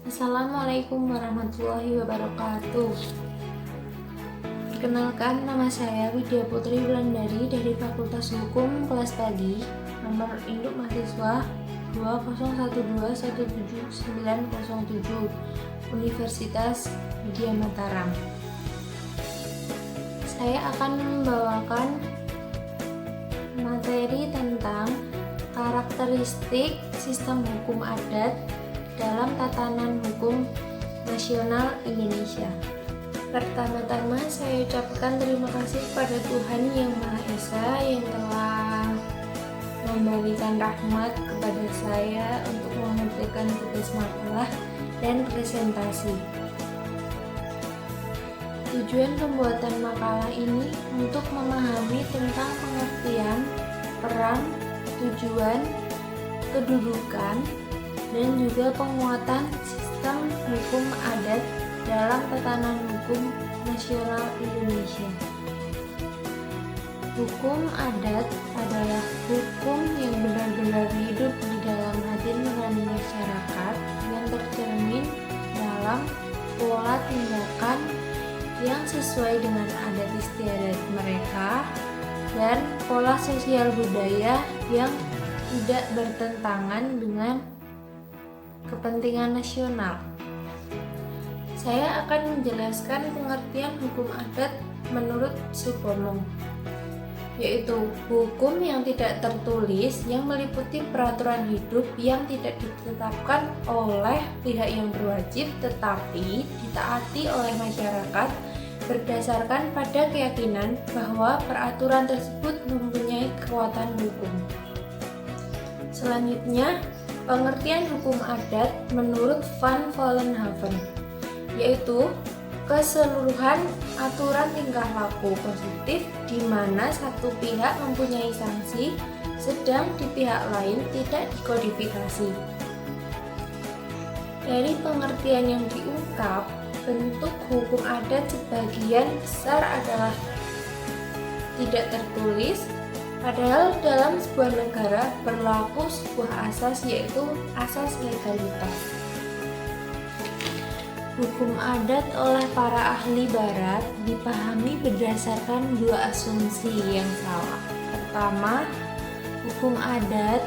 Assalamualaikum warahmatullahi wabarakatuh. Perkenalkan, nama saya Widya Putri Wulandari dari Fakultas Hukum kelas pagi, nomor induk mahasiswa 201217907 Universitas Widya Mataram. Saya akan membawakan materi tentang karakteristik sistem hukum adat dalam tatanan hukum nasional Indonesia. Pertama-tama saya ucapkan terima kasih kepada Tuhan Yang Maha Esa yang telah memberikan rahmat kepada saya untuk mengerjakan tugas makalah dan presentasi. Tujuan pembuatan makalah ini untuk memahami tentang pengertian, peran, tujuan, kedudukan, dan juga penguatan sistem hukum adat dalam tatanan hukum nasional Indonesia. Hukum adat adalah hukum yang benar-benar hidup di dalam hati nurani masyarakat yang tercermin dalam pola tindakan yang sesuai dengan adat istiadat mereka dan pola sosial budaya yang tidak bertentangan dengan kepentingan nasional. Saya akan menjelaskan pengertian hukum adat menurut Supomo, yaitu hukum yang tidak tertulis yang meliputi peraturan hidup yang tidak ditetapkan oleh pihak yang berwajib tetapi ditaati oleh masyarakat berdasarkan pada keyakinan bahwa peraturan tersebut mempunyai kekuatan hukum. Selanjutnya, pengertian hukum adat menurut Van Vollenhoven, yaitu keseluruhan aturan tingkah laku positif di mana satu pihak mempunyai sanksi, sedang di pihak lain tidak dikodifikasi. Dari pengertian yang diungkap, bentuk hukum adat sebagian besar adalah tidak tertulis, padahal dalam sebuah negara berlaku sebuah asas, yaitu asas legalitas. Hukum adat oleh para ahli barat dipahami berdasarkan dua asumsi yang salah. Pertama, hukum adat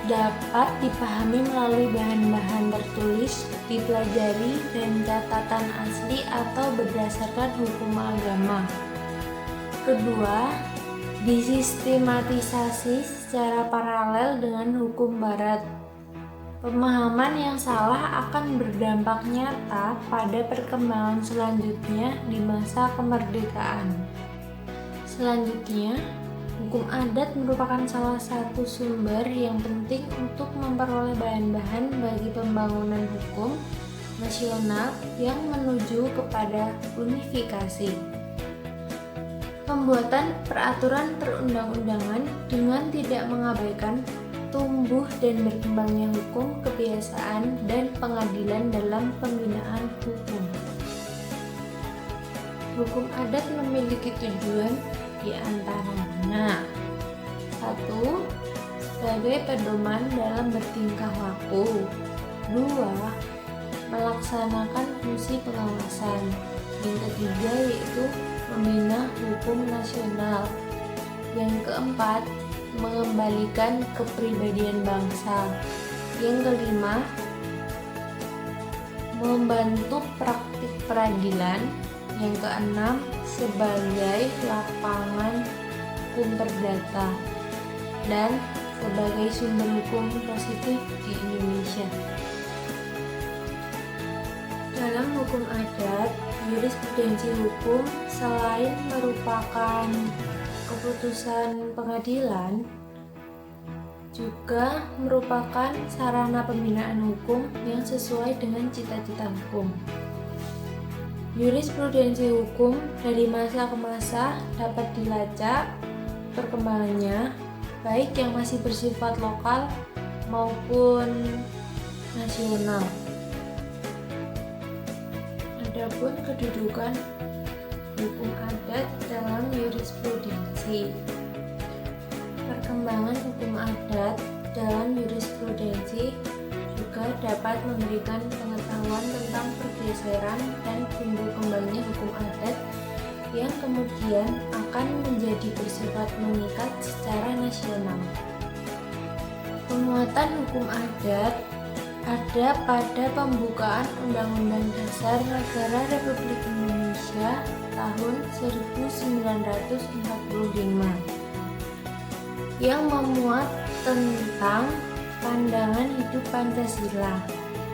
dapat dipahami melalui bahan-bahan tertulis, dipelajari, dan catatan asli atau berdasarkan hukum agama. Kedua, disistematisasi secara paralel dengan hukum barat. Pemahaman yang salah akan berdampak nyata pada perkembangan selanjutnya di masa kemerdekaan. Selanjutnya, hukum adat merupakan salah satu sumber yang penting untuk memperoleh bahan-bahan bagi pembangunan hukum nasional yang menuju kepada unifikasi. Pembuatan peraturan perundang-undangan dengan tidak mengabaikan tumbuh dan berkembangnya hukum, kebiasaan, dan pengadilan dalam pembinaan hukum. Hukum adat memiliki tujuan di antaranya: 1. Sebagai pedoman dalam bertingkah laku. 2. Melaksanakan fungsi pengawasan. Yang ketiga yaitu membina hukum nasional. Yang keempat, mengembalikan kepribadian bangsa. Yang kelima, membantu praktik peradilan. Yang keenam, sebagai lapangan hukum perdata dan sebagai sumber hukum positif di Indonesia. Dalam hukum adat, jurisprudensi hukum selain merupakan keputusan pengadilan, juga merupakan sarana pembinaan hukum yang sesuai dengan cita-cita hukum. Jurisprudensi hukum dari masa ke masa dapat dilacak perkembangannya, baik yang masih bersifat lokal maupun nasional. Adapun kedudukan hukum adat dalam jurisprudensi. Perkembangan hukum adat dalam jurisprudensi juga juga dapat memberikan pengetahuan tentang pergeseran dan tumbuh kembangnya hukum adat yang kemudian akan menjadi bersifat mengikat secara nasional. Penguatan hukum adat ada pada pembukaan Undang-Undang Dasar Negara Republik Indonesia tahun 1945 yang memuat tentang pandangan hidup Pancasila.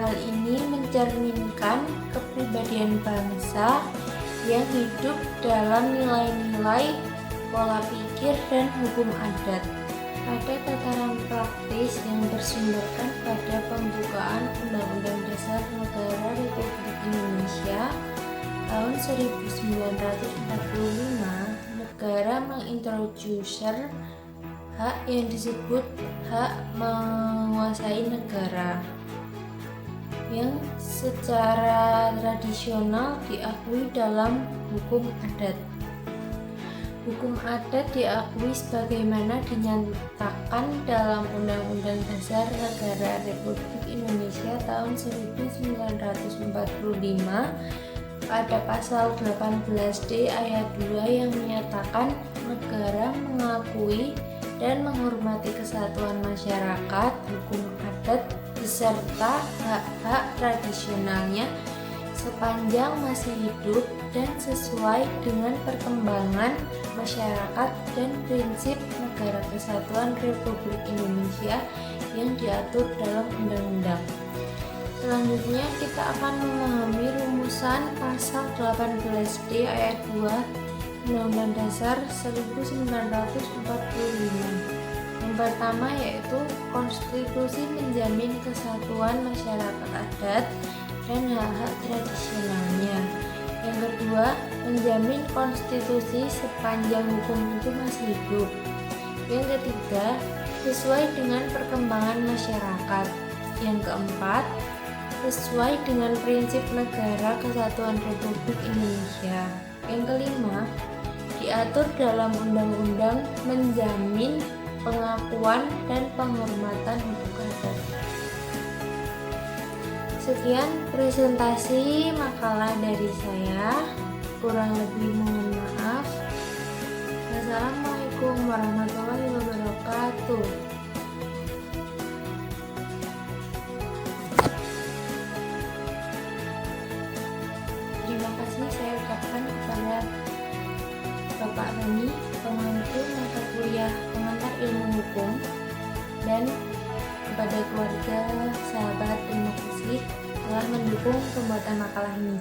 Hal ini mencerminkan kepribadian bangsa yang hidup dalam nilai-nilai, pola pikir, dan hukum adat. Pada tataran praktis yang bersumberkan pada pembukaan Undang-Undang Dasar Negara Republik Indonesia tahun 1945, negara mengintroduser hak yang disebut hak menguasai negara, yang secara tradisional diakui dalam hukum adat. Hukum adat diakui sebagaimana dinyatakan dalam Undang-Undang Dasar Negara Republik Indonesia tahun 1945 pada pasal 18D ayat 2 yang menyatakan negara mengakui dan menghormati kesatuan masyarakat, hukum adat, beserta hak-hak tradisionalnya sepanjang masih hidup dan sesuai dengan perkembangan masyarakat dan prinsip negara kesatuan Republik Indonesia yang diatur dalam undang-undang. Selanjutnya kita akan memahami rumusan pasal 18D ayat 2 Undang-Undang Dasar 1945. Yang pertama yaitu konstitusi menjamin kesatuan masyarakat adat dan hak-hak tradisionalnya. Yang kedua, menjamin konstitusi sepanjang hukum itu masih hidup. Yang ketiga, sesuai dengan perkembangan masyarakat. Yang keempat, sesuai dengan prinsip negara kesatuan Republik Indonesia. Yang kelima, diatur dalam undang-undang menjamin pengakuan dan penghormatan hukum adat. Sekian presentasi makalah dari saya, kurang lebih mohon maaf. Wassalamualaikum warahmatullahi wabarakatuh. Terima kasih saya ucapkan kepada Bapak Rani, pengampu mata kuliah pengantar ilmu hukum, dan kepada keluarga, sahabat, terima kasih telah mendukung pembuatan makalah ini.